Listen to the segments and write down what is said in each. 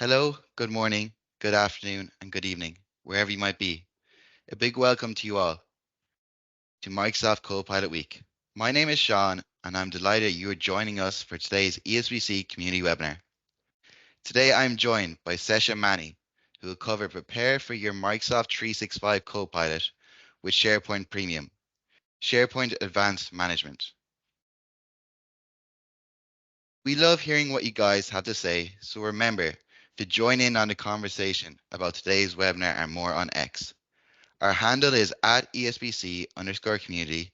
Hello, good morning, good afternoon, and good evening, wherever you might be. A big welcome to you all to Microsoft Copilot Week. My name is Sean, and I'm delighted you are joining us for today's ESBC community webinar. Today I'm joined by Sesha Mani, who will cover Prepare for your Microsoft 365 Copilot with SharePoint Premium, SharePoint Advanced Management. We love hearing what you guys have to say, so remember to join in on the conversation about today's webinar and more on X. Our handle is at ESBC_community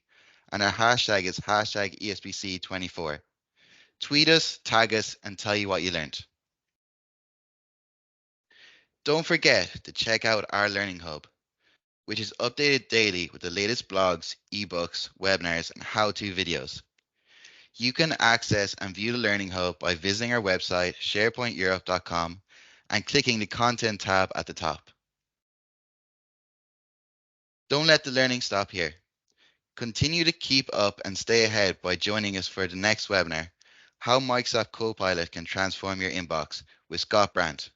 and our hashtag is hashtag ESBC24. Tweet us, tag us, and tell you what you learned. Don't forget to check out our Learning Hub, which is updated daily with the latest blogs, ebooks, webinars, and how-to videos. You can access and view the Learning Hub by visiting our website, sharepointeurope.com, and clicking the Content tab at the top. Don't let the learning stop here. Continue to keep up and stay ahead by joining us for the next webinar, How Microsoft Copilot Can Transform Your Inbox with Scott Brandt.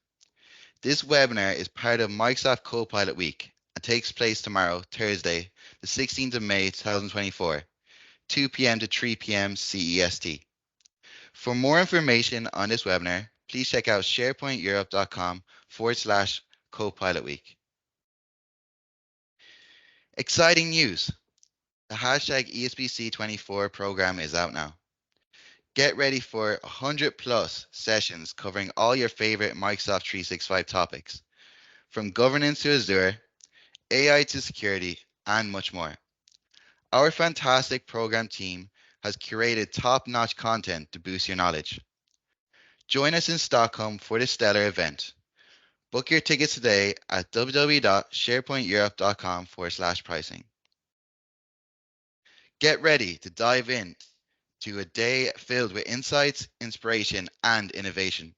This webinar is part of Microsoft Copilot Week and takes place tomorrow, Thursday, the 16th of May 2024, 2 p.m. to 3 p.m. CEST. For more information on this webinar, please check out sharepointeurope.com/Copilot Week. Exciting news! The hashtag ESBC24 program is out now. Get ready for 100 plus sessions covering all your favorite Microsoft 365 topics, from governance to Azure, AI to security, and much more. Our fantastic program team has curated top-notch content to boost your knowledge. Join us in Stockholm for this stellar event. Book your tickets today at www.sharepointeurope.com/pricing. Get ready to dive in to a day filled with insights, inspiration, and innovation.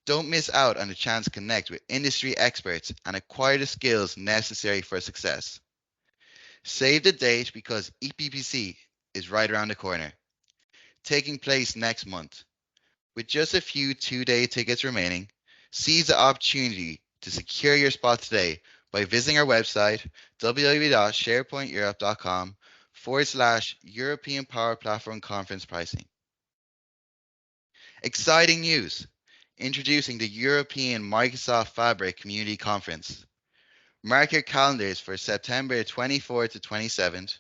Don't miss out on the chance to connect with industry experts and acquire the skills necessary for success. Save the date because EPPC is right around the corner, taking place next month. With just a few two-day tickets remaining, seize the opportunity to secure your spot today by visiting our website, www.sharepointeurope.com/European Power Platform Conference pricing. Exciting news! Introducing the European Microsoft Fabric Community Conference. Mark your calendars for September 24th to 27th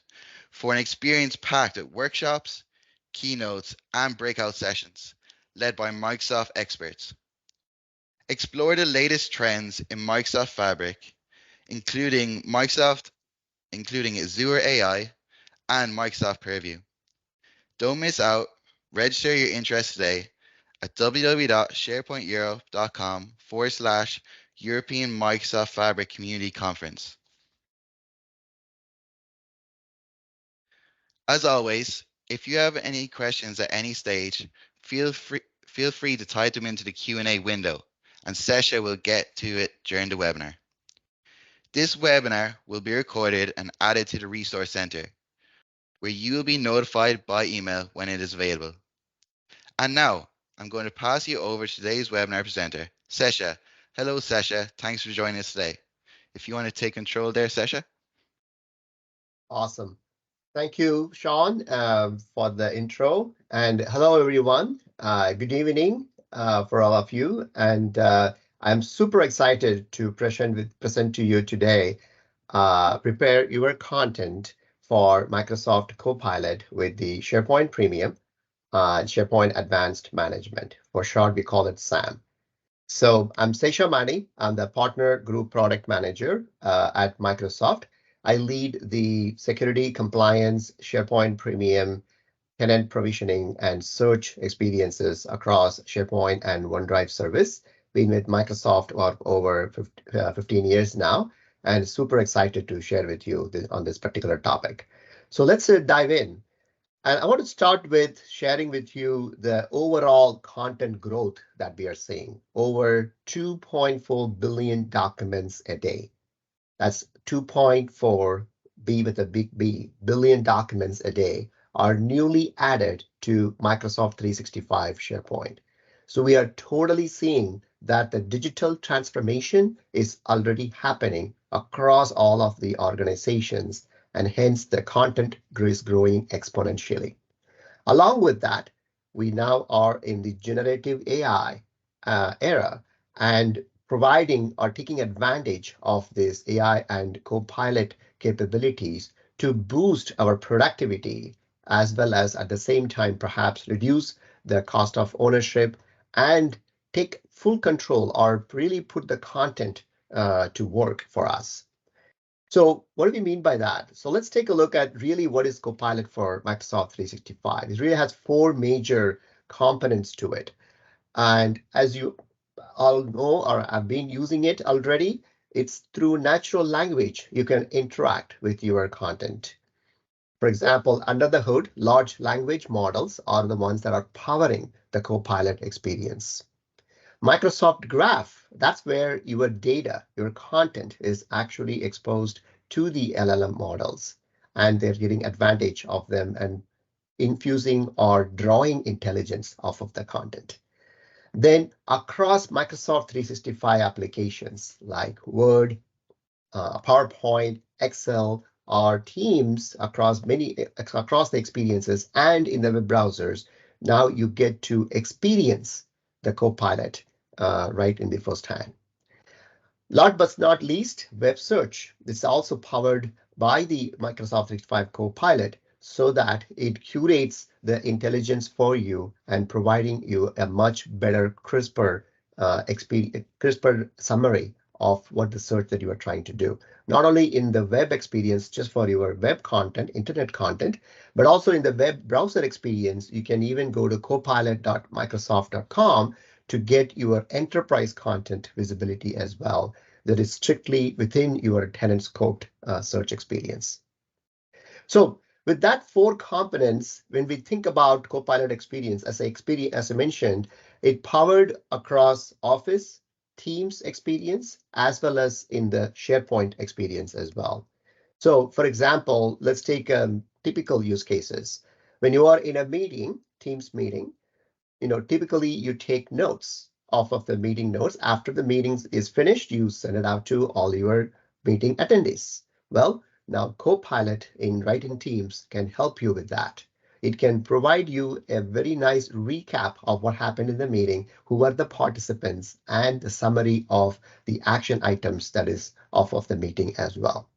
for an experience packed with workshops, keynotes, and breakout sessions led by Microsoft experts. Explore the latest trends in Microsoft Fabric, including Azure AI and Microsoft Purview. Don't miss out. Register your interest today at www.sharepointeurope.com/European Microsoft Fabric Community Conference. As always, if you have any questions at any stage, feel free to type them into the Q&A window, and Sesha will get to it during the webinar. This webinar will be recorded and added to the Resource Center, where you will be notified by email when it is available. And now, I'm going to pass you over to today's webinar presenter, Sesha. Hello, Sesha. Thanks for joining us today. If you want to take control there, Sesha. Awesome. Thank you, Sean, for the intro. And hello, everyone. Good evening for all of you. And I'm super excited to present to you today, prepare your content for Microsoft Copilot with the SharePoint Premium, SharePoint Advanced Management. For short, we call it SAM. So I'm Sesha Mani. I'm the Partner Group Product Manager at Microsoft. I lead the security, compliance, SharePoint Premium, tenant provisioning, and search experiences across SharePoint and OneDrive service. Been with Microsoft for over 15 years now, and super excited to share with you on this particular topic. So let's dive in. And I want to start with sharing with you the overall content growth that we are seeing. Over 2.4 billion documents a day. That's 2.4 B with a big B, billion documents a day are newly added to Microsoft 365 SharePoint. So we are totally seeing that the digital transformation is already happening across all of the organizations, and hence the content is growing exponentially. Along with that, we now are in the generative AI era, and providing or taking advantage of this AI and Copilot capabilities to boost our productivity, as well as at the same time perhaps reduce the cost of ownership and take full control or really put the content to work for us. So what do we mean by that? So let's take a look at really what is Copilot for Microsoft 365. It really has four major components to it. And as you all know or have been using it already, it's through natural language you can interact with your content. For example, under the hood, large language models are the ones that are powering the Copilot experience. Microsoft Graph, that's where your data, your content is actually exposed to the LLM models, and they're getting advantage of them and infusing or drawing intelligence off of the content. Then across Microsoft 365 applications like Word, PowerPoint, Excel, or Teams across the experiences and in the web browsers, now you get to experience the Copilot right in the first hand. Last but not least, web search. It's also powered by the Microsoft 365 Copilot so that it curates the intelligence for you and providing you a much better, crisper summary of what the search that you are trying to do. Not only in the web experience, just for your web content, internet content, but also in the web browser experience. You can even go to copilot.microsoft.com to get your enterprise content visibility as well, that is strictly within your tenant scoped search experience. So with that four components, when we think about Copilot experience, as I mentioned, it powered across Office, Teams experience, as well as in the SharePoint experience as well. So for example, let's take typical use cases. When you are in a meeting, Teams meeting, typically you take notes off of the meeting notes. After the meeting is finished, you send it out to all your meeting attendees. Well, now Copilot right in Teams can help you with that. It can provide you a very nice recap of what happened in the meeting, who are the participants, and the summary of the action items that is off of the meeting as well.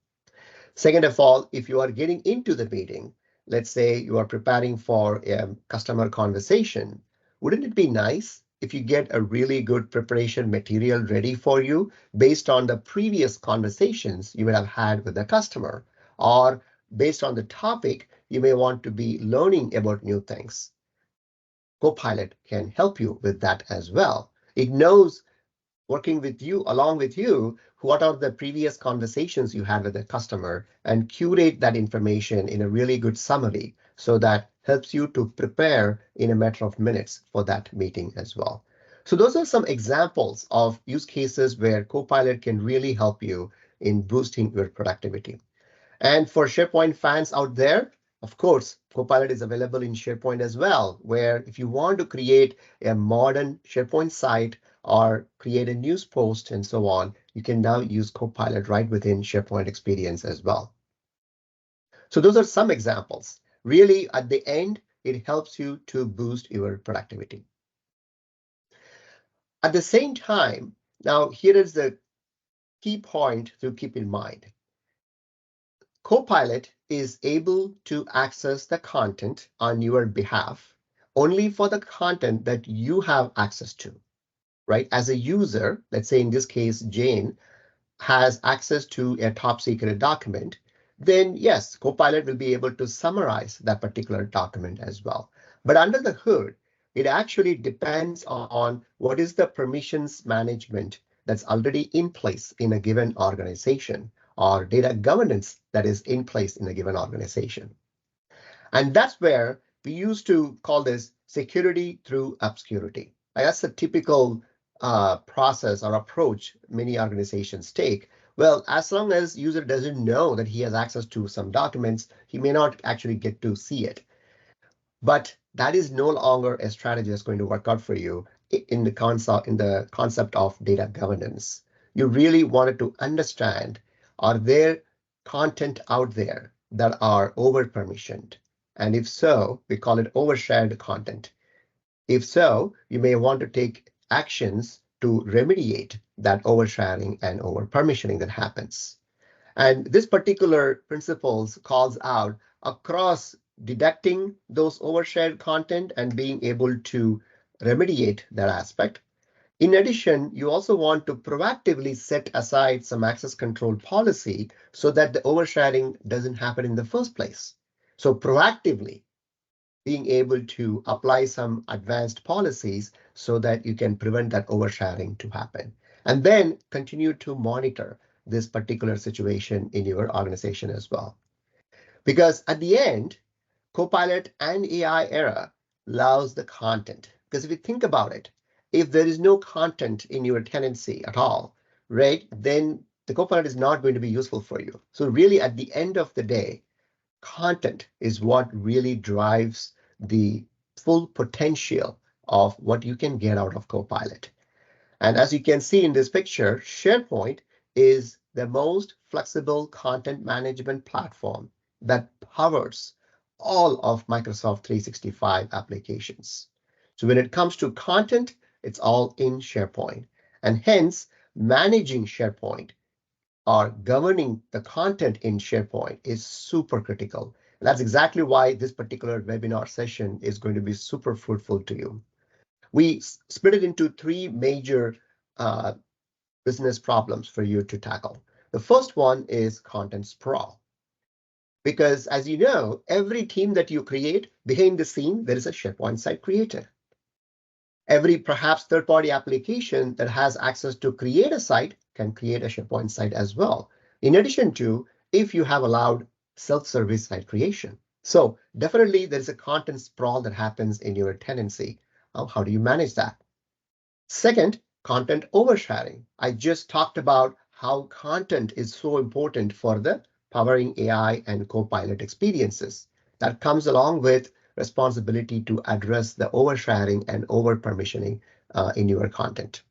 Second of all, if you are getting into the meeting, let's say you are preparing for a customer conversation, wouldn't it be nice if you get a really good preparation material ready for you based on the previous conversations you would have had with the customer, or based on the topic you may want to be learning about new things? Copilot can help you with that as well. It knows, working with you, along with you, what are the previous conversations you had with the customer, and curate that information in a really good summary so that helps you to prepare in a matter of minutes for that meeting as well. So those are some examples of use cases where Copilot can really help you in boosting your productivity. And for SharePoint fans out there, of course, Copilot is available in SharePoint as well, where if you want to create a modern SharePoint site or create a news post and so on, you can now use Copilot right within SharePoint experience as well. So those are some examples. Really, at the end, it helps you to boost your productivity. At the same time, now here is the key point to keep in mind. Copilot is able to access the content on your behalf only for the content that you have access to, right? As a user, let's say in this case, Jane has access to a top secret document, then yes, Copilot will be able to summarize that particular document as well. But under the hood, it actually depends on what is the permissions management that's already in place in a given organization, or data governance that is in place in a given organization. And that's where we used to call this security through obscurity. That's a typical process or approach many organizations take. Well, as long as user doesn't know that he has access to some documents, he may not actually get to see it. But that is no longer a strategy that's going to work out for you. in the concept of data governance. You really wanted to understand, are there content out there that are over-permissioned? And if so, we call it overshared content. If so, you may want to take actions to remediate that oversharing and over-permissioning that happens. And this particular principles calls out across detecting those overshared content and being able to remediate that aspect. In addition, you also want to proactively set aside some access control policy so that the oversharing doesn't happen in the first place. So proactively being able to apply some advanced policies so that you can prevent that oversharing to happen. And then continue to monitor this particular situation in your organization as well. Because at the end, Copilot and AI era allows the content. Because if you think about it, if there is no content in your tenancy at all, right, then the Copilot is not going to be useful for you. So really, at the end of the day, content is what really drives the full potential of what you can get out of Copilot. And as you can see in this picture, SharePoint is the most flexible content management platform that powers all of Microsoft 365 applications. So when it comes to content, it's all in SharePoint. And hence, managing SharePoint or governing the content in SharePoint is super critical. And that's exactly why this particular webinar session is going to be super fruitful to you. We split it into three major business problems for you to tackle. The first one is content sprawl. Because as you know, every team that you create behind the scene, there is a SharePoint site created. Every perhaps third-party application that has access to create a site can create a SharePoint site as well. In addition to, if you have allowed self-service site creation. So definitely there's a content sprawl that happens in your tenancy. How do you manage that? Second, content oversharing. I just talked about how content is so important for the powering AI and Copilot experiences. That comes along with responsibility to address the oversharing and over-permissioning in your content.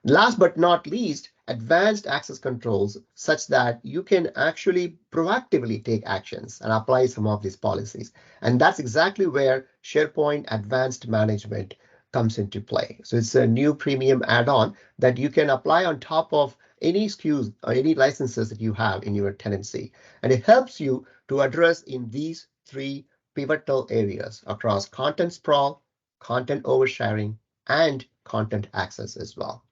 Last but not least, advanced access controls such that you can actually proactively take actions and apply some of these policies. And that's exactly where SharePoint Advanced Management comes into play. So it's a new premium add-on that you can apply on top of any SKUs or any licenses that you have in your tenancy. And it helps you to address in these three pivotal areas across content sprawl, content oversharing, and content access as well.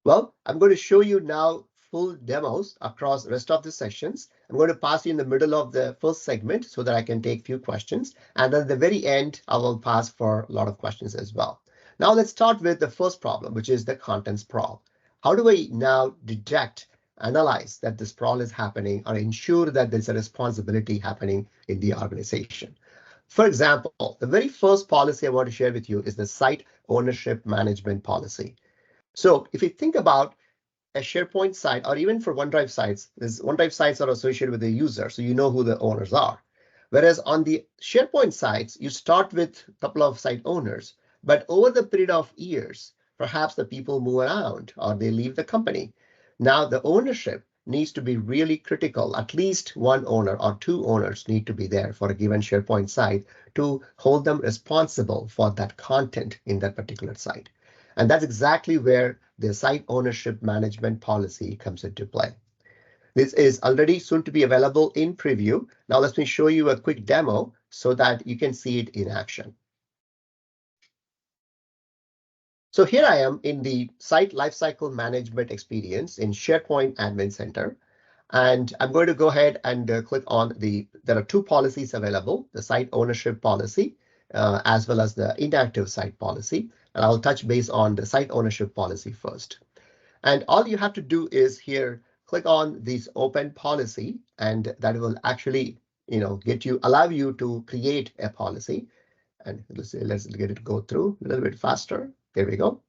Well, I'm going to show you now full demos across the rest of the sessions. I'm going to pass you in the middle of the first segment so that I can take a few questions. And at the very end, I will pass for a lot of questions as well. Now let's start with the first problem, which is the content sprawl. How do I now detect, analyze that the sprawl is happening or ensure that there's a responsibility happening in the organization? For example, the very first policy I want to share with you is the site ownership management policy. So if you think about a SharePoint site, or even for OneDrive sites, OneDrive sites are associated with the user, so you know who the owners are. Whereas on the SharePoint sites, you start with a couple of site owners, but over the period of years, perhaps the people move around or they leave the company. Now the ownership needs to be really critical. At least one owner or two owners need to be there for a given SharePoint site to hold them responsible for that content in that particular site. And that's exactly where the site ownership management policy comes into play. This is already soon to be available in preview. Now let me show you a quick demo so that you can see it in action. So here I am in the site lifecycle management experience in SharePoint Admin Center. And I'm going to go ahead and click on there are two policies available, the site ownership policy, as well as the inactive site policy. And I'll touch base on the site ownership policy first. And all you have to do is here, click on this open policy, and that will actually, allow you to create a policy. And let's get it go through a little bit faster. There we go.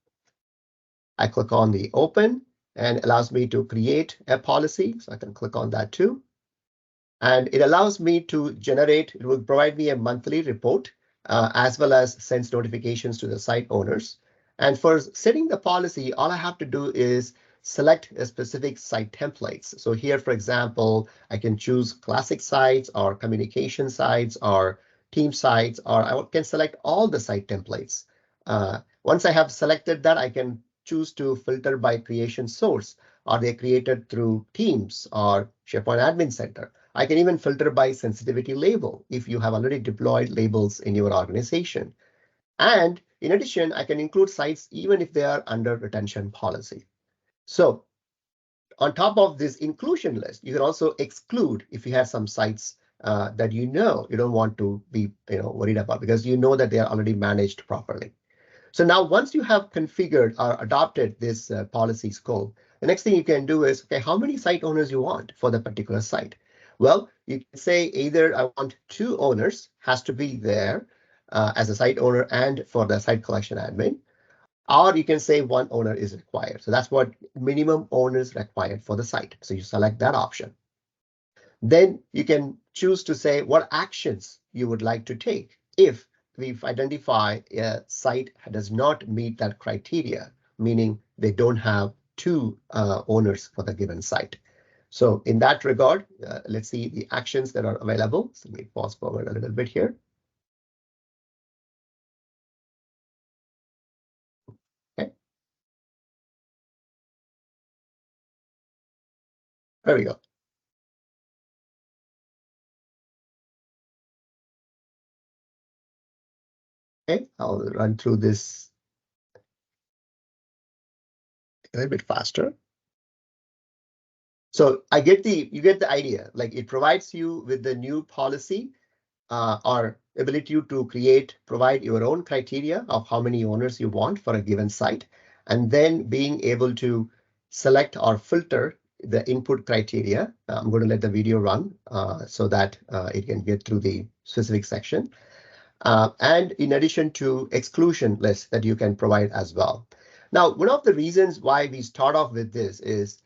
I click on the open and allows me to create a policy. So I can click on that too. And it allows me to generate, it will provide me a monthly report as well as sends notifications to the site owners. And for setting the policy, all I have to do is select a specific site templates. So here, for example, I can choose classic sites or communication sites or team sites, or I can select all the site templates. Once I have selected that, I can choose to filter by creation source. Are they created through Teams or SharePoint Admin Center? I can even filter by sensitivity label if you have already deployed labels in your organization. And in addition, I can include sites even if they are under retention policy. So on top of this inclusion list, you can also exclude if you have some sites that you don't want to be worried about because you know that they are already managed properly. So now once you have configured or adopted this policy scope, the next thing you can do is, okay, how many site owners you want for the particular site? Well, you can say either I want 2 owners, has to be there as a site owner and for the site collection admin, or you can say 1 owner is required. So that's what minimum owners required for the site. So you select that option. Then you can choose to say what actions you would like to take if we've identified a site does not meet that criteria, meaning they don't have 2 owners for the given site. So in that regard, let's see the actions that are available. So let me pause forward a little bit here. Okay, there we go. Okay, I'll run through this a little bit faster. So you get the idea. Like it provides you with the new policy or ability to provide your own criteria of how many owners you want for a given site, and then being able to select or filter the input criteria. I'm going to let the video run so that it can get through the specific section. And in addition to exclusion lists that you can provide as well. Now, one of the reasons why we start off with this is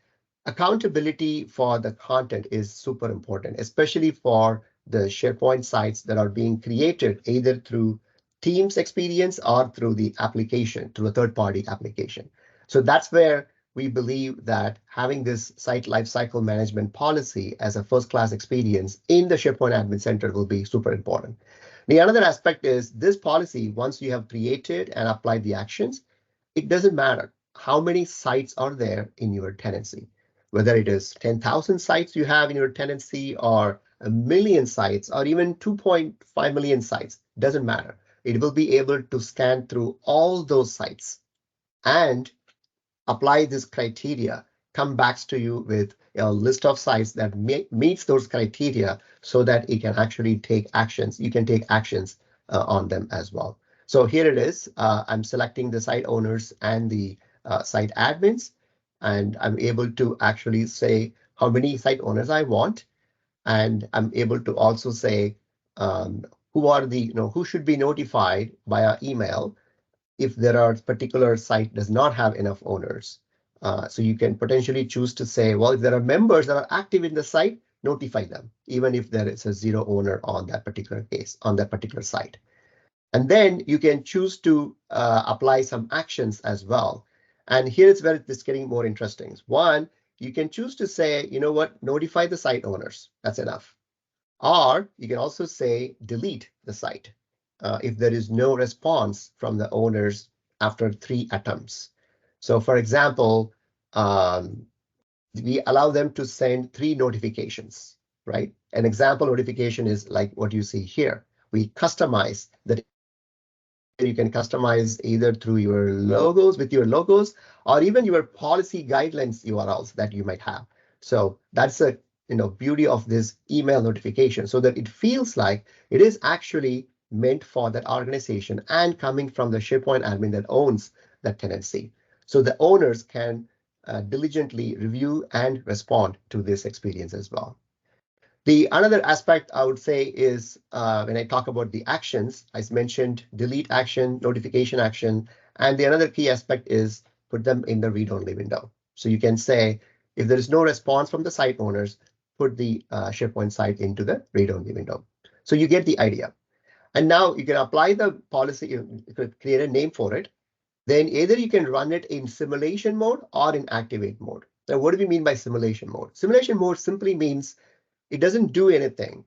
accountability for the content is super important, especially for the SharePoint sites that are being created either through Teams experience or through the application, through a third-party application. So that's where we believe that having this site lifecycle management policy as a first-class experience in the SharePoint Admin Center will be super important. The another aspect is this policy, once you have created and applied the actions, it doesn't matter how many sites are there in your tenancy, whether it is 10,000 sites you have in your tenancy or 1,000,000 sites or even 2.5 million sites, doesn't matter. It will be able to scan through all those sites and apply this criteria, come back to you with a list of sites that meets those criteria so that it can actually take actions. You can take actions on them as well. So here it is. I'm selecting the site owners and the site admins, and I'm able to actually say how many site owners I want. And I'm able to also say who should be notified via email if there are particular site does not have enough owners. So you can potentially choose to say, well, if there are members that are active in the site, notify them, even if there is a 0 owner on that particular case, on that particular site. And then you can choose to apply some actions as well. And here's where it's getting more interesting. One, you can choose to say, you know what, notify the site owners. That's enough. Or you can also say delete the site if there is no response from the owners after 3 attempts. So for example, we allow them to send 3 notifications, right? An example notification is like what you see here. We customize that. You can customize either through your logos with your logos or even your policy guidelines URLs that you might have. So that's a beauty of this email notification so that it feels like it is actually meant for that organization and coming from the SharePoint admin that owns that tenancy. So the owners can diligently review and respond to this experience as well. The another aspect I would say is when I talk about the actions, I mentioned delete action, notification action, and the another key aspect is put them in the read-only window. So you can say if there is no response from the site owners, put the SharePoint site into the read-only window. So you get the idea. And now you can apply the policy, you could create a name for it. then either you can run it in simulation mode or in activate mode. Now, what do we mean by simulation mode? Simulation mode simply means it doesn't do anything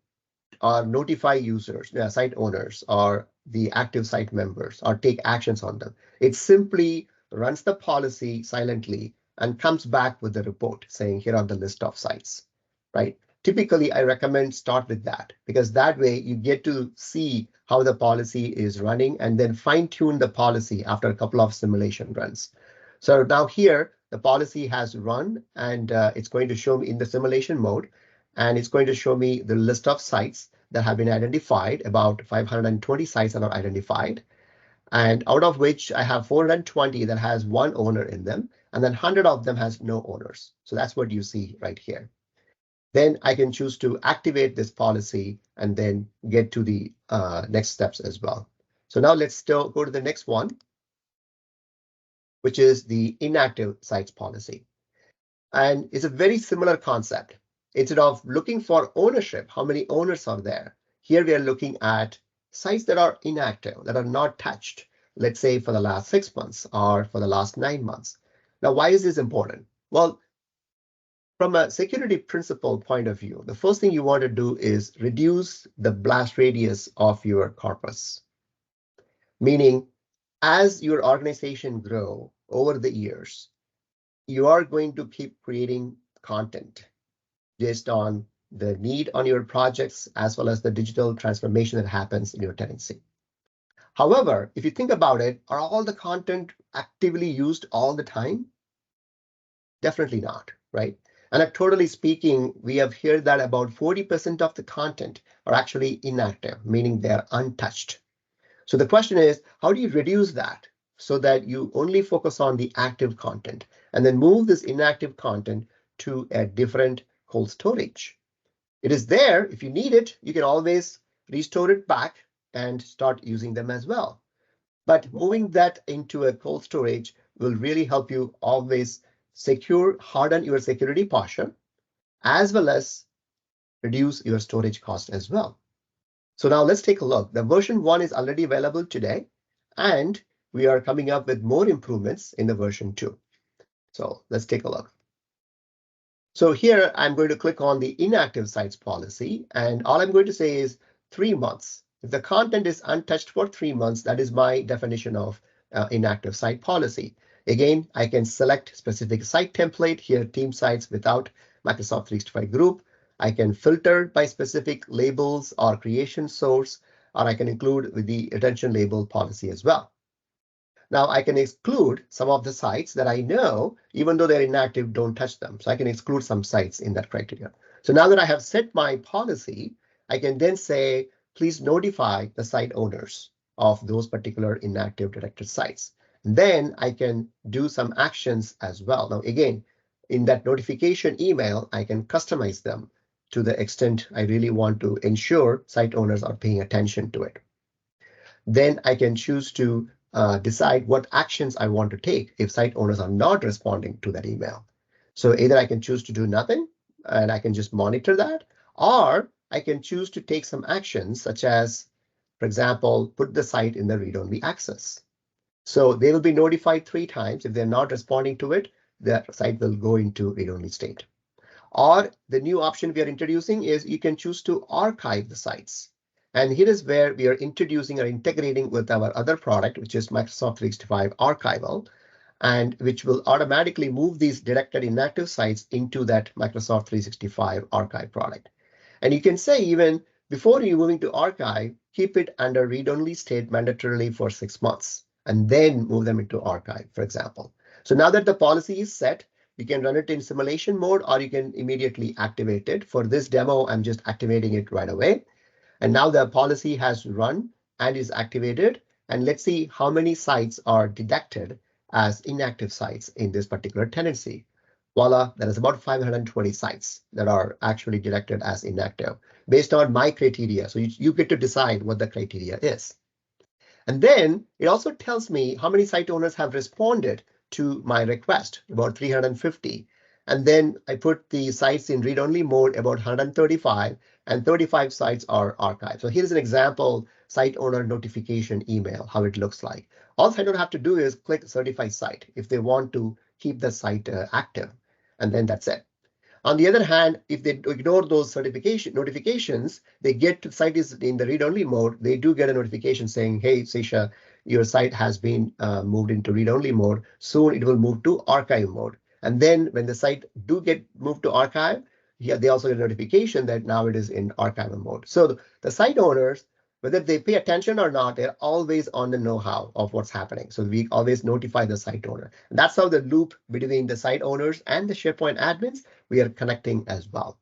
or notify users, site owners, or the active site members, or take actions on them. It simply runs the policy silently and comes back with a report saying, here are the list of sites, right? Typically, I recommend start with that because that way you get to see how the policy is running and then fine tune the policy after a couple of simulation runs. So now here, the policy has run and it's going to show me in the simulation mode, and it's going to show me the list of sites that have been identified. About 520 sites are identified, and out of which I have 420 that has one owner in them, and then 100 of them has no owners. So that's what you see right here. Then I can choose to activate this policy and then get to the next steps as well. So now let's still go to the next one, which is the inactive sites policy. And it's a very similar concept. Instead of looking for ownership, how many owners are there? Here we are looking at sites that are inactive, that are not touched, let's say for the last 6 months or for the last 9 months. Now, why is this important? Well, from a security principle point of view, the first thing you want to do is reduce the blast radius of your corpus. Meaning, as your organization grow over the years, you are going to keep creating content based on the need on your projects as well as the digital transformation that happens in your tenancy. However, if you think about it, are all the content actively used all the time? Definitely not, right? And totally speaking, we have heard that about 40% of the content are actually inactive, meaning they're untouched. So the question is, how do you reduce that so that you only focus on the active content and then move this inactive content to a different cold storage? It is there. If you need it, you can always restore it back and start using them as well. But moving that into a cold storage will really help you always harden your security posture, as well as reduce your storage cost as well. So now let's take a look. The version 1 is already available today, and we are coming up with more improvements in the version 2. So let's take a look. So here I'm going to click on the inactive sites policy, and all I'm going to say is 3 months. If the content is untouched for 3 months, that is my definition of inactive site policy. Again, I can select specific site template here, team sites without Microsoft 365 group. I can filter by specific labels or creation source, or I can include with the attention label policy as well. Now I can exclude some of the sites that I know, even though they're inactive, don't touch them. So I can exclude some sites in that criteria. So now that I have set my policy, I can then say, please notify the site owners of those particular inactive directed sites. And then I can do some actions as well. Now, again, in that notification email, I can customize them to the extent I really want to ensure site owners are paying attention to it. Then I can choose to decide what actions I want to take if site owners are not responding to that email. So either I can choose to do nothing and I can just monitor that, or I can choose to take some actions such as, for example, put the site in the read-only access. So they will be notified 3 times. If they're not responding to it, the site will go into read-only state. Or the new option we are introducing is you can choose to archive the sites. And here is where we are introducing or integrating with our other product, which is Microsoft 365 Archival, and which will automatically move these directed inactive sites into that Microsoft 365 Archive product. And you can say even before you moving to archive, keep it under read-only state mandatorily for 6 months, and then move them into archive, for example. So now that the policy is set, you can run it in simulation mode, or you can immediately activate it. For this demo, I'm just activating it right away. And now the policy has run and is activated. And let's see how many sites are detected as inactive sites in this particular tenancy. Voila, that is about 520 sites that are actually detected as inactive based on my criteria. So you get to decide what the criteria is. And then it also tells me how many site owners have responded to my request, about 350. And then I put the sites in read-only mode, about 135, and 35 sites are archived. So here's an example site owner notification email, how it looks like. All site owner have to do is click certify site if they want to keep the site active, and then that's it. On the other hand, if they ignore those certification notifications, they get to site is in the read-only mode, they do get a notification saying, hey, Sesha, your site has been moved into read-only mode. Soon it will move to archive mode. And then when the site do get moved to archive, yeah, they also get a notification that now it is in archive mode. So the site owners, whether they pay attention or not, they're always on the know-how of what's happening. So we always notify the site owner. And that's how the loop between the site owners and the SharePoint admins, we are connecting as well.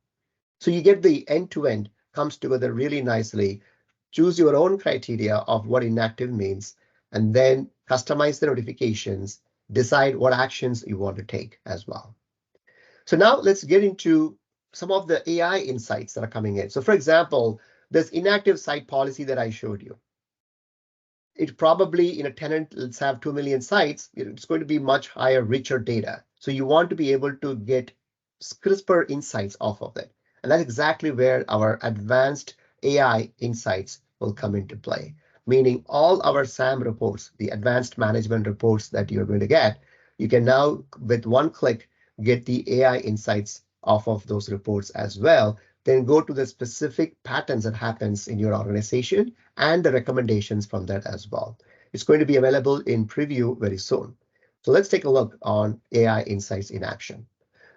So you get the end-to-end comes together really nicely. Choose your own criteria of what inactive means, and then customize the notifications, decide what actions you want to take as well. So now let's get into some of the AI insights that are coming in. So for example, this inactive site policy that I showed you, it probably in a tenant, let's have 2 million sites, it's going to be much higher, richer data. So you want to be able to get crisper insights off of it. And that's exactly where our advanced AI insights will come into play, meaning all our SAM reports, the advanced management reports that you're going to get, you can now, with one click, get the AI insights off of those reports as well. Then go to the specific patterns that happens in your organization and the recommendations from that as well. It's going to be available in preview very soon. So let's take a look on AI Insights in action.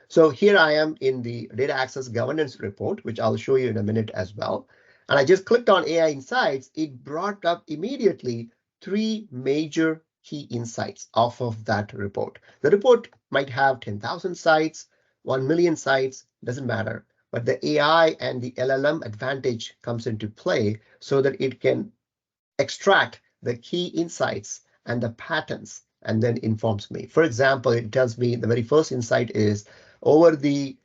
So here I am in the data access governance report, which I'll show you in a minute as well. And I just clicked on AI Insights. It brought up immediately 3 major key insights off of that report. The report might have 10,000 sites, 1 million sites, doesn't matter. But the AI and the LLM advantage comes into play so that it can extract the key insights and the patterns and then informs me. For example, it tells me the very first insight is over the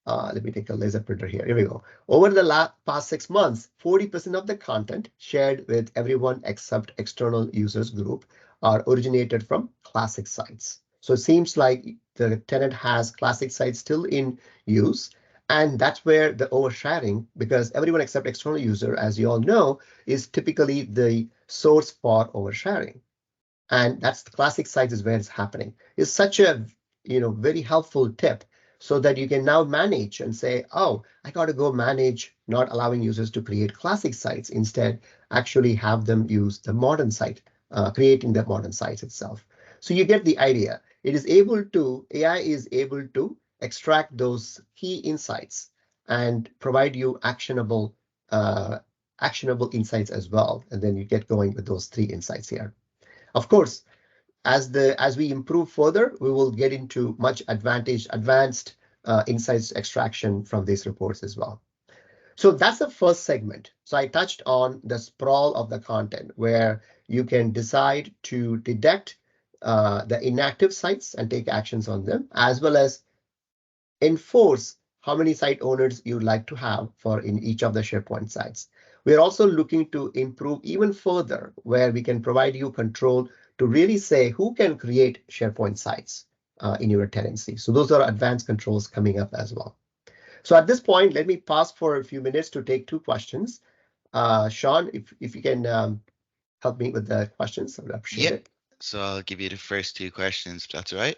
let me take a laser printer here. Here we go. Over the past 6 months, 40% of the content shared with everyone except external users group are originated from classic sites. So it seems like the tenant has classic sites still in use. And that's where the oversharing, because everyone except external user, as you all know, is typically the source for oversharing. And that's the classic sites is where it's happening. It's such a very helpful tip so that you can now manage and say, oh, I got to go manage not allowing users to create classic sites. Instead, actually have them use the modern site, creating the modern sites itself. So you get the idea. AI is able to extract those key insights and provide you actionable insights as well. And then you get going with those 3 insights here. Of course, as we improve further, we will get into much advanced insights extraction from these reports as well. So that's the first segment. So I touched on the sprawl of the content where you can decide to detect the inactive sites and take actions on them, as well as enforce how many site owners you'd like to have for in each of the SharePoint sites. We're also looking to improve even further where we can provide you control to really say who can create SharePoint sites in your tenancy. So those are advanced controls coming up as well. So at this point, let me pause for a few minutes to take 2 questions. Sean, if you can help me with the questions, I would appreciate Yep. it. So I'll give you the first 2 questions, if that's all right.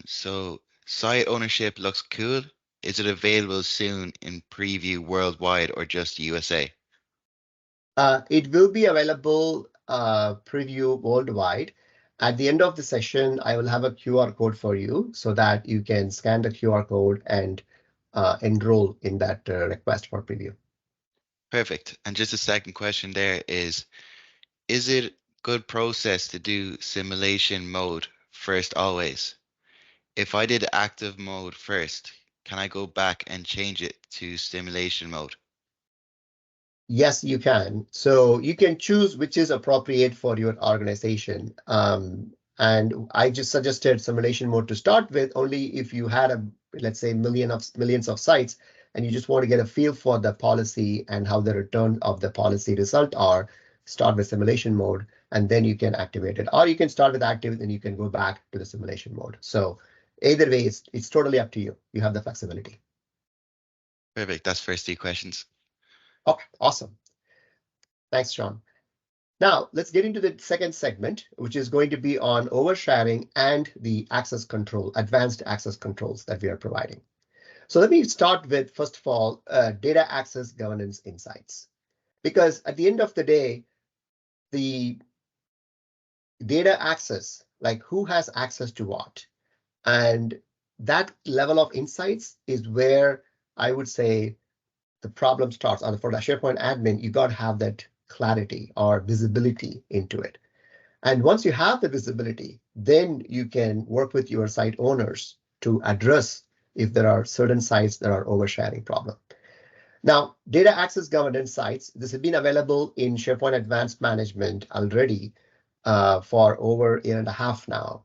So site ownership looks cool. Is it available soon in preview worldwide or just USA? It will be available preview worldwide. At the end of the session, I will have a QR code for you so that you can scan the QR code and enroll in that request for preview. Perfect. And just a second question there is it good process to do simulation mode first always? If I did active mode first, can I go back and change it to simulation mode? Yes, you can. So you can choose which is appropriate for your organization. And I just suggested simulation mode to start with, only if you had let's say, millions of sites, and you just want to get a feel for the policy and how the return of the policy result are, start with simulation mode, and then you can activate it. Or you can start with active, and you can go back to the simulation mode. So Either way, it's totally up to you. You have the flexibility. Perfect. That's first two questions. Okay, awesome. Thanks, Sean. Now, let's get into the second segment, which is going to be on oversharing and the access control, advanced access controls that we are providing. So let me start with, first of all, data access governance insights. Because at the end of the day, the data access, like who has access to what, and that level of insights is where I would say the problem starts. For the SharePoint admin, you got to have that clarity or visibility into it. And once you have the visibility, then you can work with your site owners to address if there are certain sites that are oversharing problem. Now, data access governance sites, this has been available in SharePoint Advanced Management already for over a year and a half now.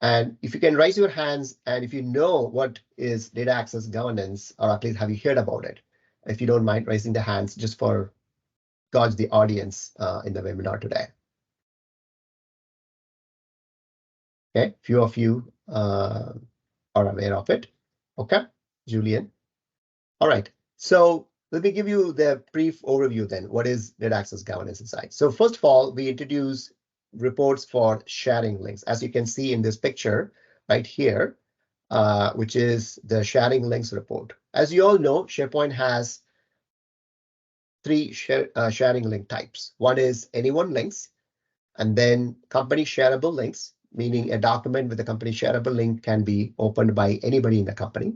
And if you can raise your hands and if you know what is data access governance, or at least have you heard about it, if you don't mind raising the hands just for gauge the audience in the webinar today. Okay, few of you are aware of it. Okay, Julian. All right, so let me give you the brief overview then. What is data access governance inside? So first of all, we introduce reports for sharing links, as you can see in this picture right here, which is the sharing links report. As you all know, SharePoint has three sharing link types. One is anyone links, and then company shareable links, meaning a document with a company shareable link can be opened by anybody in the company.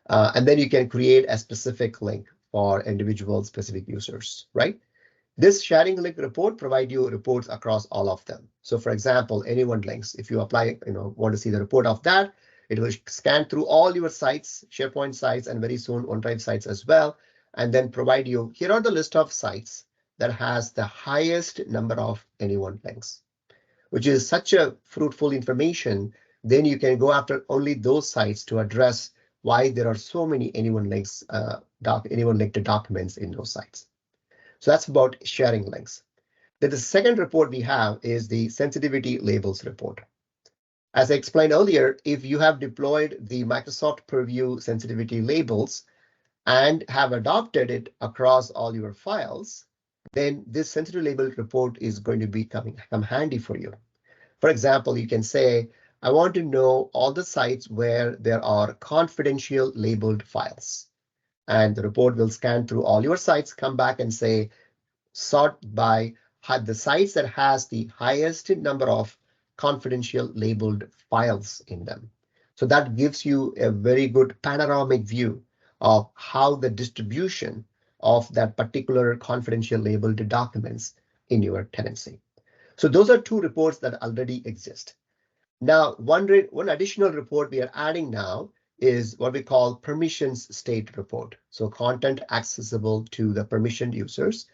And then you can create a specific link for individual specific users, right? This sharing link report provide you reports across all of them. So for example, anyone links, if you apply, want to see the report of that, it will scan through all your sites, SharePoint sites, and very soon OneDrive sites as well, and then provide you, here are the list of sites that has the highest number of anyone links, which is such a fruitful information. Then you can go after only those sites to address why there are so many anyone links, anyone linked documents in those sites. So that's about sharing links. Then the second report we have is the sensitivity labels report. As I explained earlier, if you have deployed the Microsoft Purview sensitivity labels and have adopted it across all your files, then this sensitivity label report is going to come handy for you. For example, you can say, I want to know all the sites where there are confidential labeled files. And the report will scan through all your sites, come back and say, sort by the sites that has the highest number of confidential labeled files in them. So that gives you a very good panoramic view of how the distribution of that particular confidential labeled documents in your tenancy. So those are two reports that already exist. Now, one additional report we are adding now is what we call permissions state report. So content accessible to the permissioned users,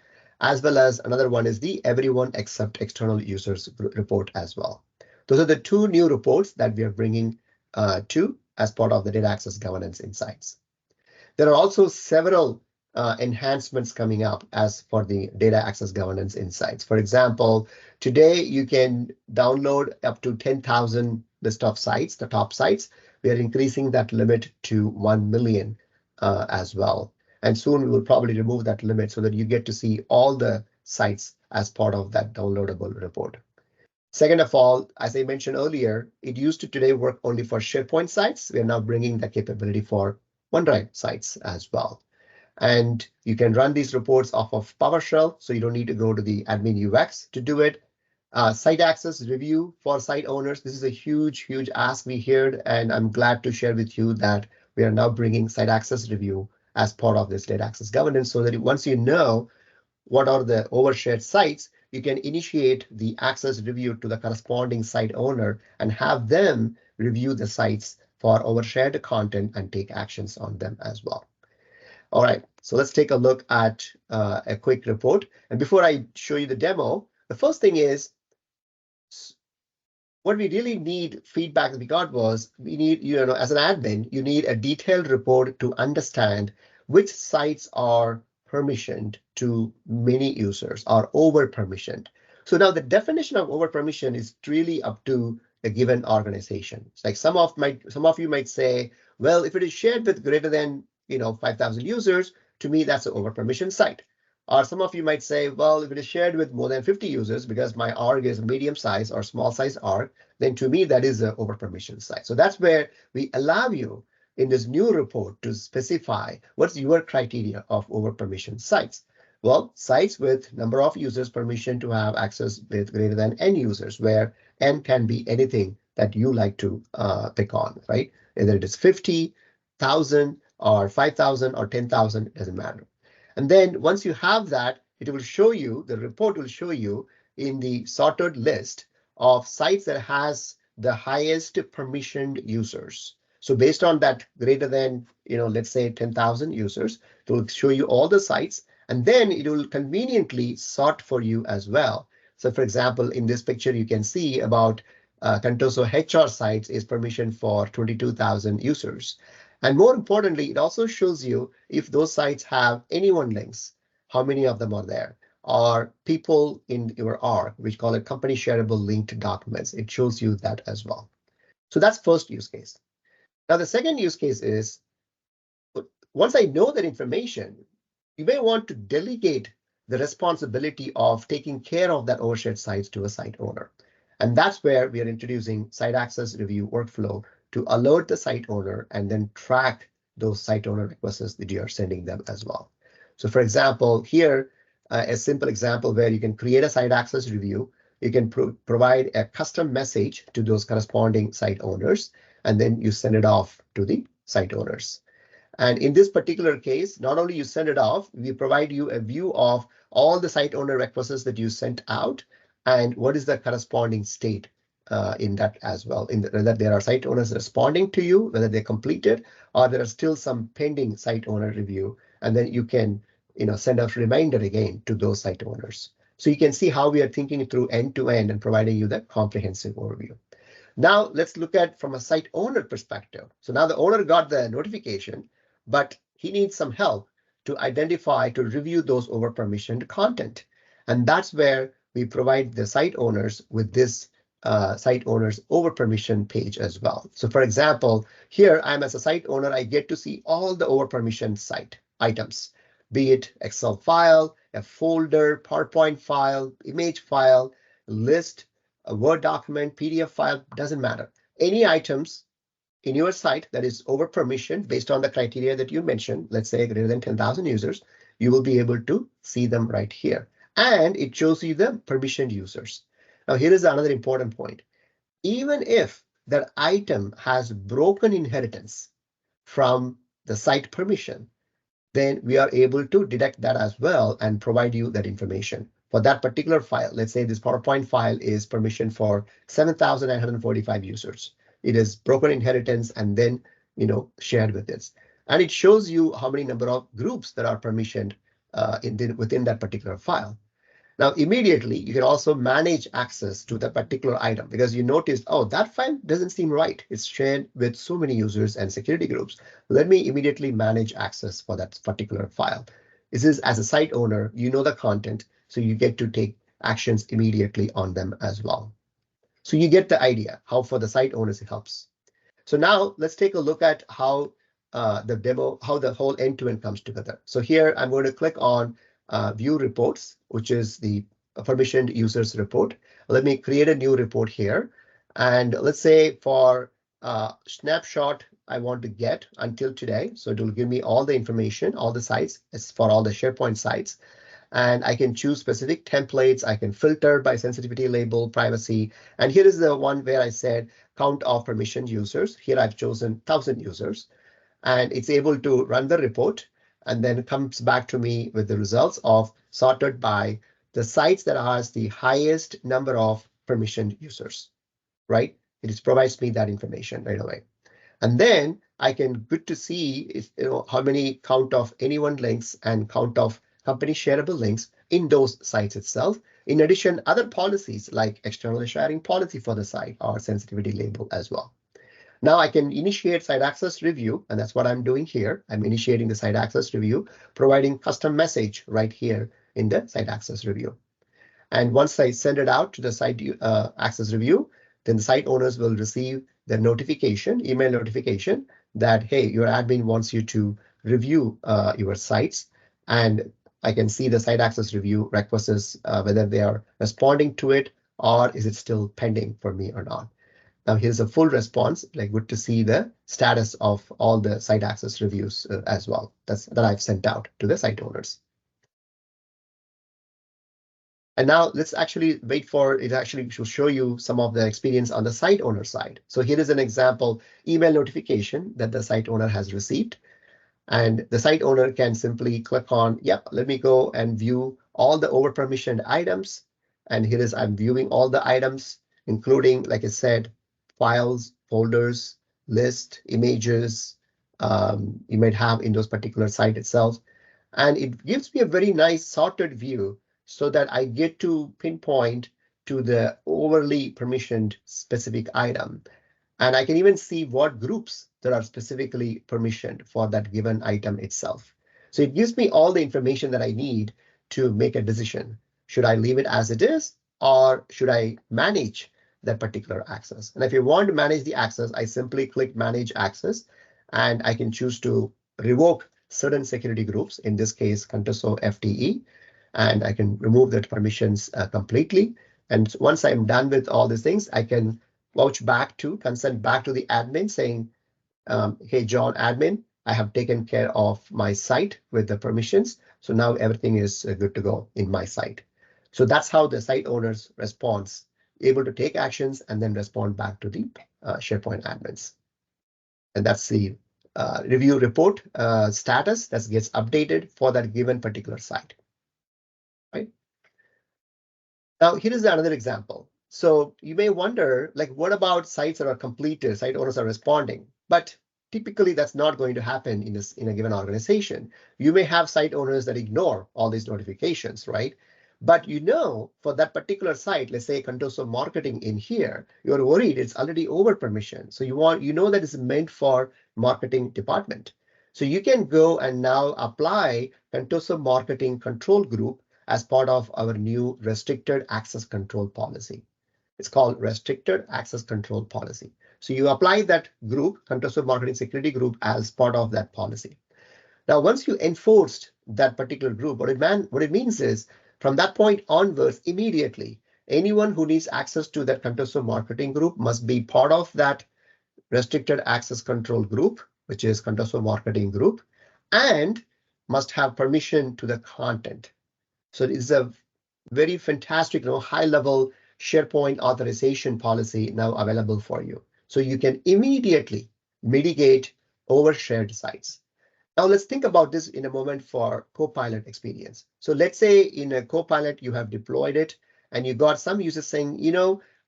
as well as another one is the everyone except external users report as well. Those are the two new reports that we are bringing to as part of the data access governance insights. There are also several enhancements coming up as for the data access governance insights. For example, today you can download up to 10,000 list of sites, the top sites. We are increasing that limit to 1 million as well. And soon we will probably remove that limit so that you get to see all the sites as part of that downloadable report. Second of all, as I mentioned earlier, it used to today work only for SharePoint sites. We are now bringing that capability for OneDrive sites as well. And you can run these reports off of PowerShell, so you don't need to go to the admin UX to do it. Site access review for site owners. This is a huge ask we heard, and I'm glad to share with you that we are now bringing site access review as part of this data access governance, so that once you know what are the overshared sites, you can initiate the access review to the corresponding site owner and have them review the sites for overshared content and take actions on them as well. All right, so let's take a look at a quick report. And before I show you the demo, the first thing is what we really need feedback that we got was we need, as an admin, you need a detailed report to understand which sites are permissioned to many users or over permissioned. So now the definition of over permission is really up to a given organization. It's like some of you might say, well, if it is shared with greater than 5,000 users, to me that's an over-permission site. Or some of you might say, well, if it is shared with more than 50 users, because my org is medium size or small size org, then to me that is an over-permission site. So that's where we allow you in this new report to specify what's your criteria of over-permission sites. Well, sites with number of users permission to have access with greater than n users, where n can be anything that you like to pick on, right? Whether it is 50,000 or 5,000 or 10,000, it doesn't matter. And then once you have that, it will show you, the report will show you in the sorted list of sites that has the highest permissioned users. So based on that greater than, let's say 10,000 users, it will show you all the sites, and then it will conveniently sort for you as well. So for example, in this picture, you can see about Contoso HR sites is permission for 22,000 users. And more importantly, it also shows you if those sites have anyone links, how many of them are there, or people in your org, which call it company shareable linked documents. It shows you that as well. So that's first use case. Now, the second use case is, once I know that information, you may want to delegate the responsibility of taking care of that overshared sites to a site owner. And that's where we are introducing site access review workflow to alert the site owner and then track those site owner requests that you are sending them as well. So for example, here, a simple example where you can create a site access review. You can provide a custom message to those corresponding site owners, and then you send it off to the site owners. And in this particular case, not only you send it off, we provide you a view of all the site owner requests that you sent out and what is the corresponding state in that as well, whether there are site owners responding to you, whether they completed, or there are still some pending site owner review. And then you can send a reminder again to those site owners. So you can see how we are thinking through end to end and providing you that comprehensive overview. Now let's look at from a site owner perspective. So now the owner got the notification, but he needs some help to identify, to review those over permissioned content. And that's where we provide the site owners with this site owners over permission page as well. So for example, here I'm as a site owner, I get to see all the over permission site items, be it Excel file, a folder, PowerPoint file, image file, list, a Word document, PDF file, doesn't matter. Any items in your site that is over permission based on the criteria that you mentioned, let's say greater than 10,000 users, you will be able to see them right here. And it shows you the permissioned users. Now, here is another important point. Even if that item has broken inheritance from the site permission, then we are able to detect that as well and provide you that information. For that particular file, let's say this PowerPoint file is permission for 7,945 users. It is broken inheritance and then shared with this. And it shows you how many number of groups that are permissioned within that particular file. Now, immediately, you can also manage access to the particular item because you notice, oh, that file doesn't seem right. It's shared with so many users and security groups. Let me immediately manage access for that particular file. This is as a site owner, you know the content, so you get to take actions immediately on them as well. So you get the idea how for the site owners it helps. So now let's take a look at how the demo, how the whole end-to-end comes together. So here I'm going to click on view reports, which is the permissioned users report. Let me create a new report here. And let's say for snapshot, I want to get until today. So it will give me all the information, all the sites. It's for all the SharePoint sites. And I can choose specific templates. I can filter by sensitivity label, privacy. And here is the one where I said count of permissioned users. Here I've chosen 1,000 users. And it's able to run the report and then comes back to me with the results of sorted by the sites that has the highest number of permissioned users, right? It just provides me that information right away. And then I can good to see if, how many count of anyone links and count of company shareable links in those sites itself. In addition, other policies like external sharing policy for the site or sensitivity label as well. Now I can initiate site access review, and that's what I'm doing here. I'm initiating the site access review, providing custom message right here in the site access review. And once I send it out to the site access review, then the site owners will receive the notification, email notification that, hey, your admin wants you to review your sites. And I can see the site access review requests, whether they are responding to it or is it still pending for me or not. Now here's a full response, like good to see the status of all the site access reviews as well. That I've sent out to the site owners. And now let's actually wait for it actually to show you some of the experience on the site owner side. So here is an example email notification that the site owner has received. And the site owner can simply click on, yep, let me go and view all the over permissioned items. And here is I'm viewing all the items, including, like I said, files, folders, list, images you might have in those particular site itself. And it gives me a very nice sorted view so that I get to pinpoint to the overly permissioned specific item. And I can even see what groups that are specifically permissioned for that given item itself. So it gives me all the information that I need to make a decision. Should I leave it as it is, or should I manage that particular access? And if you want to manage the access, I simply click Manage Access, and I can choose to revoke certain security groups, in this case, Contoso FTE, and I can remove the permissions completely. And once I'm done with all these things, I can consent back to the admin saying, hey, John, admin, I have taken care of my site with the permissions. So now everything is good to go in my site. So that's how the site owner's response, able to take actions and then respond back to the SharePoint admins. And that's the review report status that gets updated for that given particular site. Right? Now, here is another example. So you may wonder, like, what about sites that are completed, site owners are responding? But typically, that's not going to happen in a given organization. You may have site owners that ignore all these notifications, right? But for that particular site, let's say Contoso marketing in here, you're worried it's already over permission. So that it's meant for marketing department. So you can go and now apply Contoso marketing control group as part of our new restricted access control policy. It's called restricted access control policy. So you apply that group, Contoso Marketing Security Group, as part of that policy. Now, once you enforced that particular group, what it means is from that point onwards, immediately, anyone who needs access to that Contoso Marketing Group must be part of that restricted access control group, which is Contoso Marketing Group, and must have permission to the content. So it's a very fantastic, high-level SharePoint authorization policy now available for you. So you can immediately mitigate overshared sites. Now let's think about this in a moment for Copilot experience. So let's say in a Copilot, you have deployed it and you got some users saying,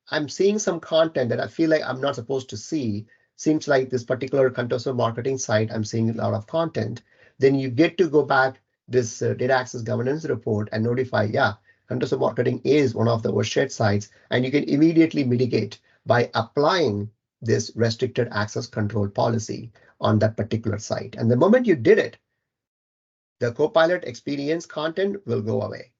I'm seeing some content that I feel like I'm not supposed to see. Seems like this particular Contoso marketing site, I'm seeing a lot of content. Then you get to go back this data access governance report and notify, yeah, Contoso marketing is one of the overshared sites, and you can immediately mitigate by applying this restricted access control policy on that particular site. And the moment you did it, the Copilot experience content will go away.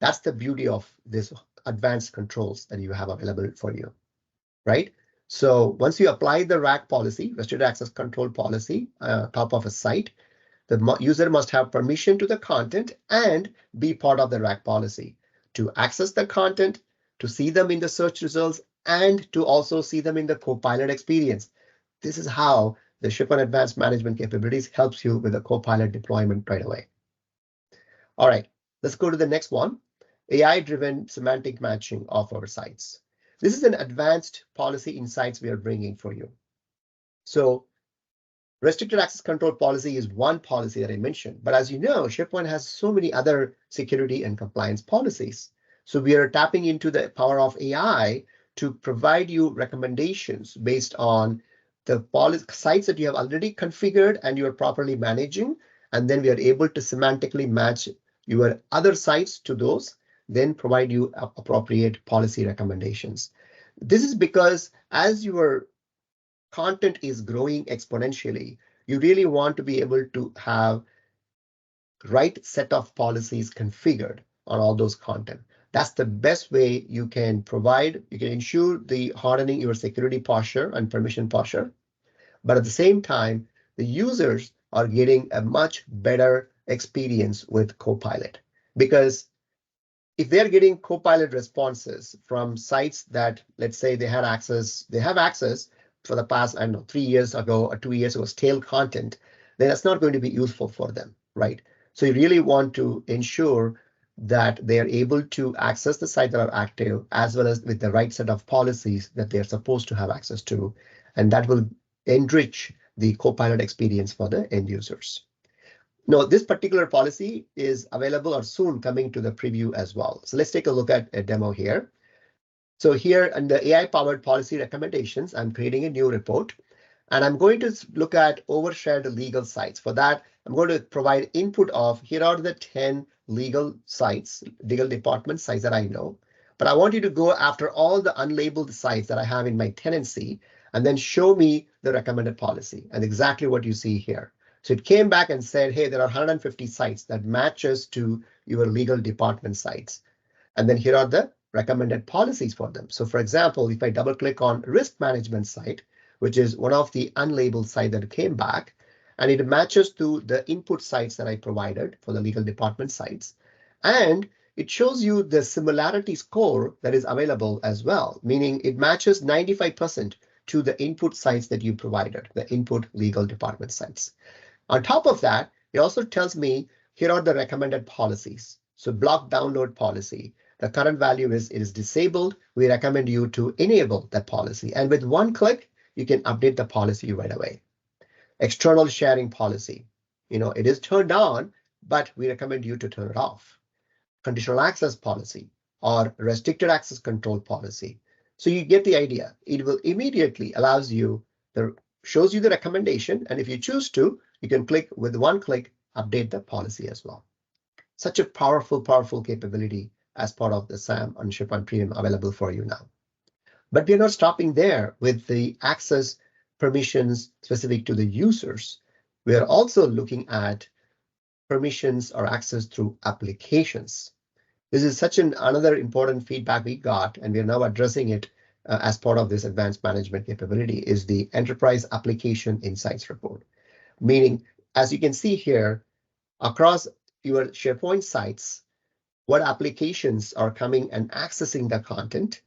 That's the beauty of this advanced controls that you have available for you, right? So once you apply the RAC policy, restricted access control policy, top of a site, the user must have permission to the content and be part of the RAC policy to access the content, to see them in the search results, and to also see them in the Copilot experience. This is how the SharePoint Advanced Management capabilities helps you with the Copilot deployment right away. All right, let's go to the next one, AI-driven semantic matching of our sites. This is an advanced policy insights we are bringing for you. So restricted access control policy is one policy that I mentioned, but as you know, SharePoint has so many other security and compliance policies. So we are tapping into the power of AI to provide you recommendations based on the sites that you have already configured and you are properly managing, and then we are able to semantically match your other sites to those, then provide you appropriate policy recommendations. This is because as your content is growing exponentially, you really want to be able to have right set of policies configured on all those content. That's the best way you can ensure the hardening your security posture and permission posture. But at the same time, the users are getting a much better experience with Copilot, because if they're getting Copilot responses from sites that, let's say, they have access for the past, I don't know, 3 years ago or 2 years ago, stale content, then that's not going to be useful for them, right? So you really want to ensure that they are able to access the site that are active, as well as with the right set of policies that they're supposed to have access to. And that will enrich the Copilot experience for the end users. No, this particular policy is available or soon coming to the preview as well. So let's take a look at a demo here. So here under AI-powered policy recommendations, I'm creating a new report, and I'm going to look at overshared legal sites. For that, I'm going to provide input of, here are the 10 legal sites, legal department sites that I know. But I want you to go after all the unlabeled sites that I have in my tenancy, and then show me the recommended policy, and exactly what you see here. So it came back and said, hey, there are 150 sites that matches to your legal department sites. And then here are the recommended policies for them. So for example, if I double click on risk management site, which is one of the unlabeled sites that came back, and it matches to the input sites that I provided for the legal department sites. And it shows you the similarity score that is available as well, meaning it matches 95% to the input sites that you provided, the input legal department sites. On top of that, it also tells me here are the recommended policies. So block download policy. The current value is it is disabled. We recommend you to enable that policy. And with one click, you can update the policy right away. External sharing policy. It is turned on, but we recommend you to turn it off. Conditional access policy or restricted access control policy. So you get the idea. It will immediately shows you the recommendation. And if you choose to, you can click with one click, update the policy as well. Such a powerful, powerful capability as part of the SAM on SharePoint Premium available for you now. But we're not stopping there with the access permissions specific to the users. We are also looking at permissions or access through applications. This is another important feedback we got, and we are now addressing it as part of this advanced management capability, is the Enterprise Application Insights report. Meaning, as you can see here, across your SharePoint sites, what applications are coming and accessing the content.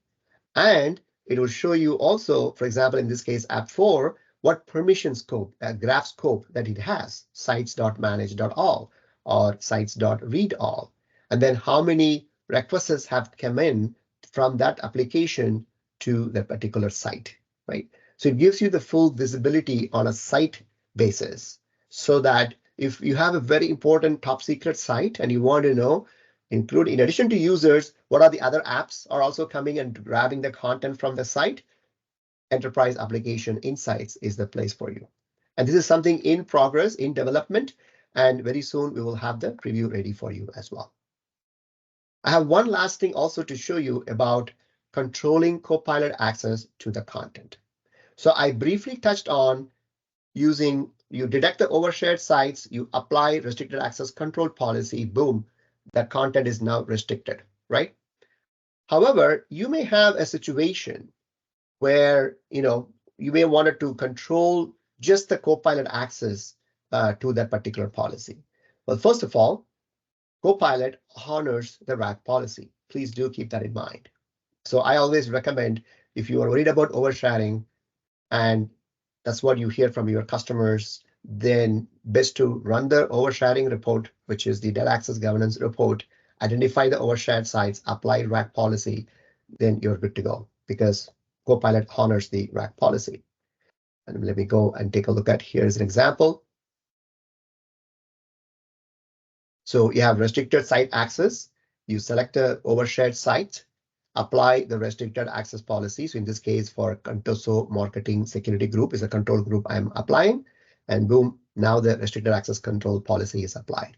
And it will show you also, for example, in this case, app 4, what permission scope, graph scope that it has, sites.manage.all or sites.read.all. And then how many requests have come in from that application to the particular site, right? So it gives you the full visibility on a site basis, so that if you have a very important top secret site and you want to know, in addition to users, what are the other apps are also coming and grabbing the content from the site, Enterprise Application Insights is the place for you. And this is something in progress, in development, and very soon we will have the preview ready for you as well. I have one last thing also to show you about controlling Copilot access to the content. So I briefly touched on you detect the overshared sites, you apply restricted access control policy, boom, that content is now restricted, right? However, you may have a situation where you may want to control just the Copilot access to that particular policy. Well, first of all, Copilot honors the RAG policy. Please do keep that in mind. So I always recommend, if you are worried about oversharing and that's what you hear from your customers, then best to run the oversharing report, which is the data access governance report, identify the overshared sites, apply RAG policy, then you're good to go, because Copilot honors the RAG policy. And let me go and take a look at, here's an example. So you have restricted site access. You select the overshared site, apply the restricted access policy. So in this case, for Contoso Marketing Security Group is a control group I'm applying, and boom, now the restricted access control policy is applied.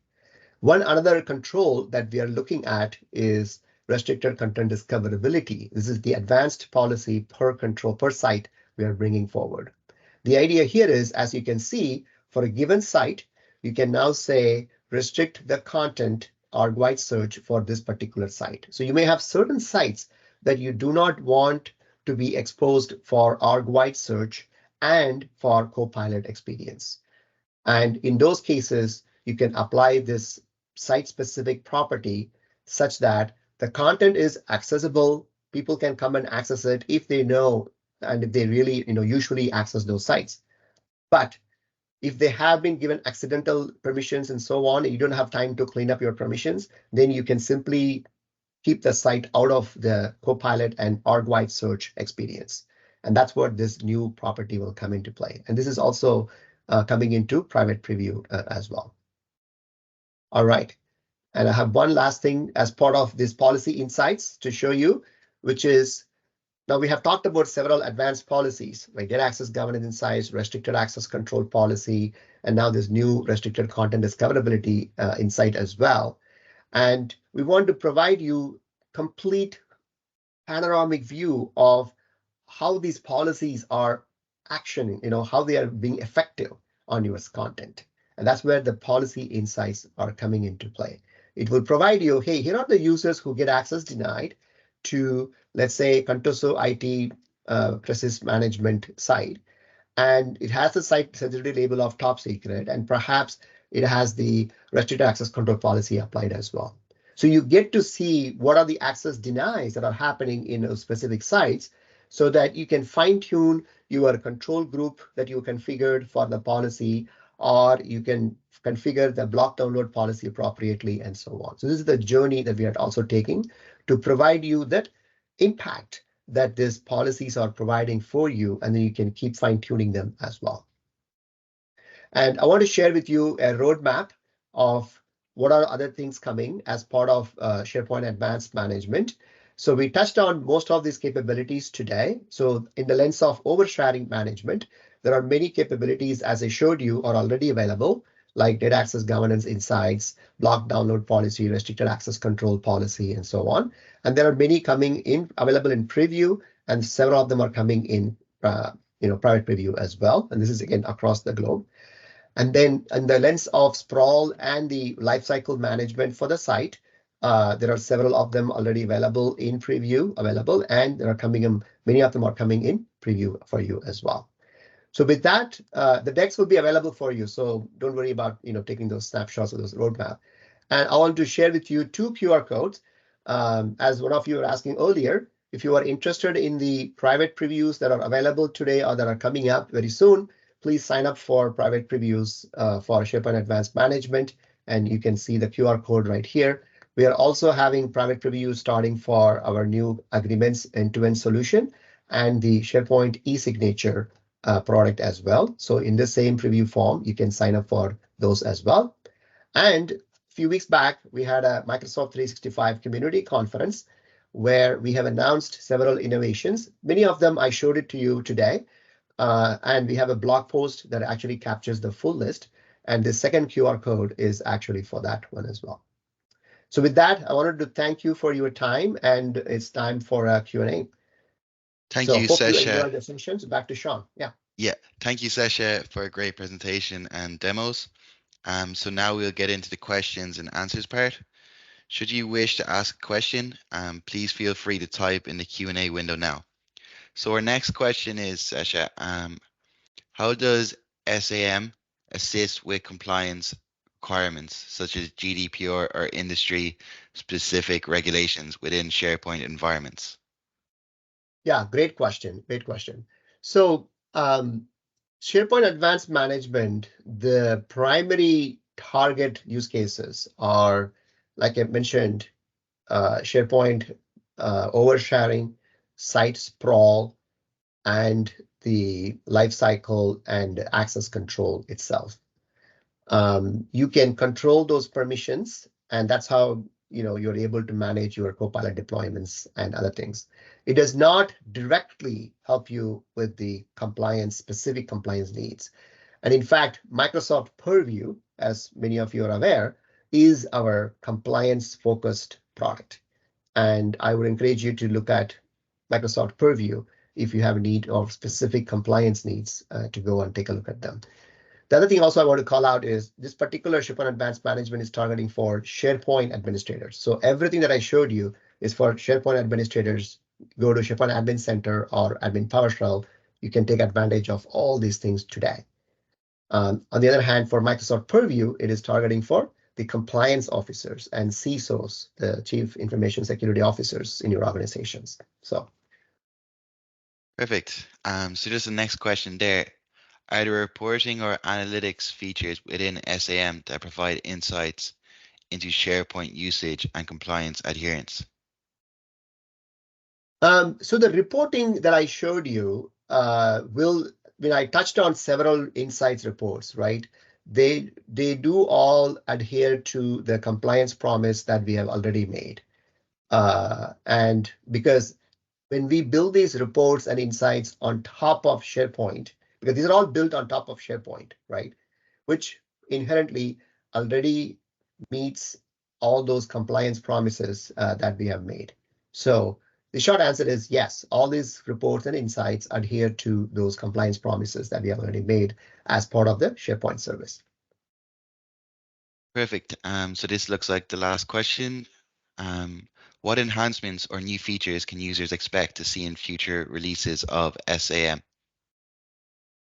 One another control that we are looking at is restricted content discoverability. This is the advanced policy per site we are bringing forward. The idea here is, as you can see, for a given site, you can now say restrict the content arc-wide search for this particular site. So you may have certain sites that you do not want to be exposed for arc-wide search and for Copilot experience. And in those cases, you can apply this site-specific property such that the content is accessible. People can come and access it if they know and if they really, usually access those sites. But if they have been given accidental permissions and so on, and you don't have time to clean up your permissions, then you can simply keep the site out of the Copilot and arc-wide search experience. And that's what this new property will come into play. And this is also coming into private preview as well. All right. And I have one last thing as part of this policy insights to show you, which is now we have talked about several advanced policies, like data access governance insights, restricted access control policy, and now this new restricted content discoverability insight as well. And we want to provide you complete panoramic view of how these policies are actioning, how they are being effective on your content. And that's where the policy insights are coming into play. It will provide you, hey, here are the users who get access denied to, let's say, Contoso IT crisis management site. And it has the site sensitivity label of top secret, and perhaps it has the restricted access control policy applied as well. So you get to see what are the access denies that are happening in those specific sites so that you can fine tune your control group that you configured for the policy, or you can configure the block download policy appropriately and so on. So this is the journey that we are also taking to provide you that impact that these policies are providing for you, and then you can keep fine tuning them as well. And I want to share with you a roadmap of what are other things coming as part of SharePoint Advanced Management. So we touched on most of these capabilities today. So in the lens of oversharing management, there are many capabilities, as I showed you, are already available, like data access governance insights, block download policy, restricted access control policy, and so on. And there are many coming in, available in preview, and several of them are coming in private preview as well. And this is, again, across the globe. And then in the lens of sprawl and the lifecycle management for the site, there are several of them already available in preview, and there are coming in, many of them are coming in preview for you as well. So with that, the decks will be available for you. So don't worry about taking those snapshots of those roadmap. And I want to share with you 2 QR codes. As one of you were asking earlier, if you are interested in the private previews that are available today or that are coming up very soon, please sign up for private previews for SharePoint Advanced Management, and you can see the QR code right here. We are also having private previews starting for our new agreements end-to-end solution and the SharePoint e-signature product as well. So in the same preview form, you can sign up for those as well. And a few weeks back, we had a Microsoft 365 community conference where we have announced several innovations. Many of them I showed it to you today. And we have a blog post that actually captures the full list. And the second QR code is actually for that one as well. So with that, I wanted to thank you for your time, and it's time for a Q&A. Thank So you, hope you Sesha. enjoyed the sessions. Back to Sean. Yeah, thank you, Sesha, for a great presentation and demos. So now we'll get into the questions and answers part. Should you wish to ask a question, please feel free to type in the Q&A window now. So our next question is, Sesha, how does SAM assist with compliance requirements such as GDPR or industry-specific regulations within SharePoint environments? Yeah, great question. Great question. So SharePoint Advanced Management, the primary target use cases are, like I mentioned, SharePoint oversharing, site sprawl, and the lifecycle and access control itself. You can control those permissions, and that's how you're able to manage your Copilot deployments and other things. It does not directly help you with the specific compliance needs. And in fact, Microsoft Purview, as many of you are aware, is our compliance-focused product. And I would encourage you to look at Microsoft Purview if you have a need of specific compliance needs to go and take a look at them. The other thing also I want to call out is this particular SharePoint Advanced Management is targeting for SharePoint administrators. So everything that I showed you is for SharePoint administrators. Go to SharePoint Admin Center or Admin PowerShell. You can take advantage of all these things today. On the other hand, for Microsoft Purview, it is targeting for the compliance officers and CISOs, the Chief Information Security Officers in your organizations. So Perfect. So just the next question there. Are there reporting or analytics features within SAM that provide insights into SharePoint usage and compliance adherence? So the reporting that I showed you when I touched on several insights reports, right? They do all adhere to the compliance promise that we have already made. And because when we build these reports and insights on top of SharePoint, because these are all built on top of SharePoint, right? Which inherently already meets all those compliance promises that we have made. So the short answer is yes, all these reports and insights adhere to those compliance promises that we have already made as part of the SharePoint service. Perfect. So this looks like the last question. What enhancements or new features can users expect to see in future releases of SAM?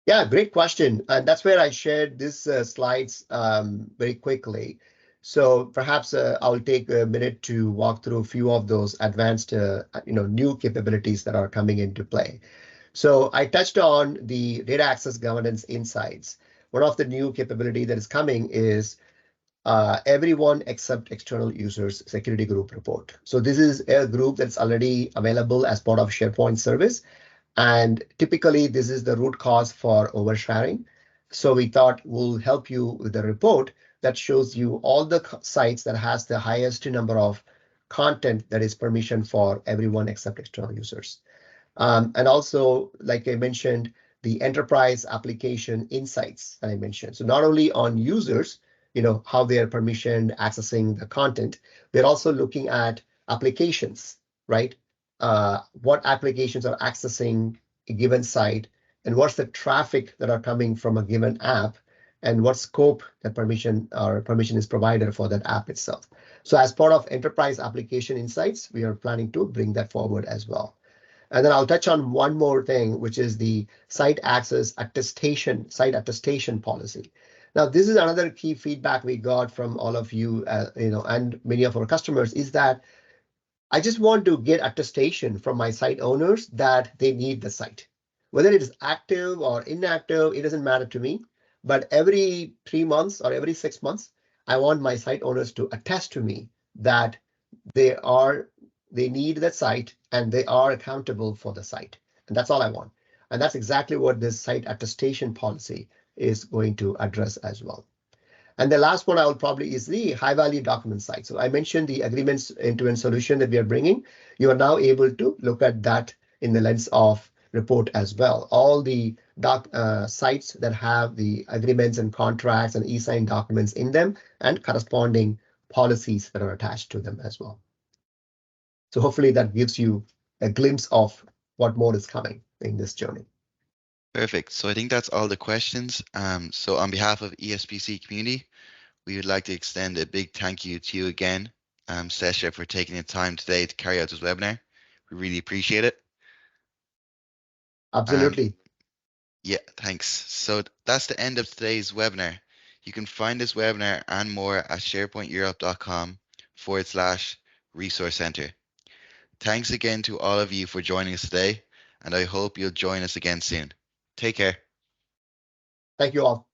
Yeah, great question. And that's where I shared these slides very quickly. So perhaps I'll take a minute to walk through a few of those advanced, new capabilities that are coming into play. So I touched on the data access governance insights. One of the new capability that is coming is everyone except external users security group report. So this is a group that's already available as part of SharePoint service. And typically, this is the root cause for oversharing. So we thought we'll help you with a report that shows you all the sites that has the highest number of content that is permission for everyone except external users. And also, like I mentioned, the enterprise application insights that I mentioned. So not only on users, how they are permissioned accessing the content, we're also looking at applications, right? What applications are accessing a given site, and what's the traffic that are coming from a given app, and what scope that permission is provided for that app itself. So as part of enterprise application insights, we are planning to bring that forward as well. And then I'll touch on one more thing, which is the site attestation policy. Now, this is another key feedback we got from all of you, and many of our customers is that I just want to get attestation from my site owners that they need the site. Whether it is active or inactive, it doesn't matter to me. But every 3 months or every 6 months, I want my site owners to attest to me that they need that site and they are accountable for the site. And that's all I want. And that's exactly what this site attestation policy is going to address as well. And the last one I will probably is the high value document side. So I mentioned the agreements end-to-end solution that we are bringing. You are now able to look at that in the lens of report as well. All the sites that have the agreements and contracts and e-sign documents in them and corresponding policies that are attached to them as well. So hopefully that gives you a glimpse of what more is coming in this journey. Perfect. So I think that's all the questions. So on behalf of ESPC community, we would like to extend a big thank you to you again, Sesha, for taking the time today to carry out this webinar. We really appreciate it. Absolutely. Yeah, thanks. So that's the end of today's webinar. You can find this webinar and more at sharepointeurope.com/resource center. Thanks again to all of you for joining us today, and I hope you'll join us again soon. Take care. Thank you all.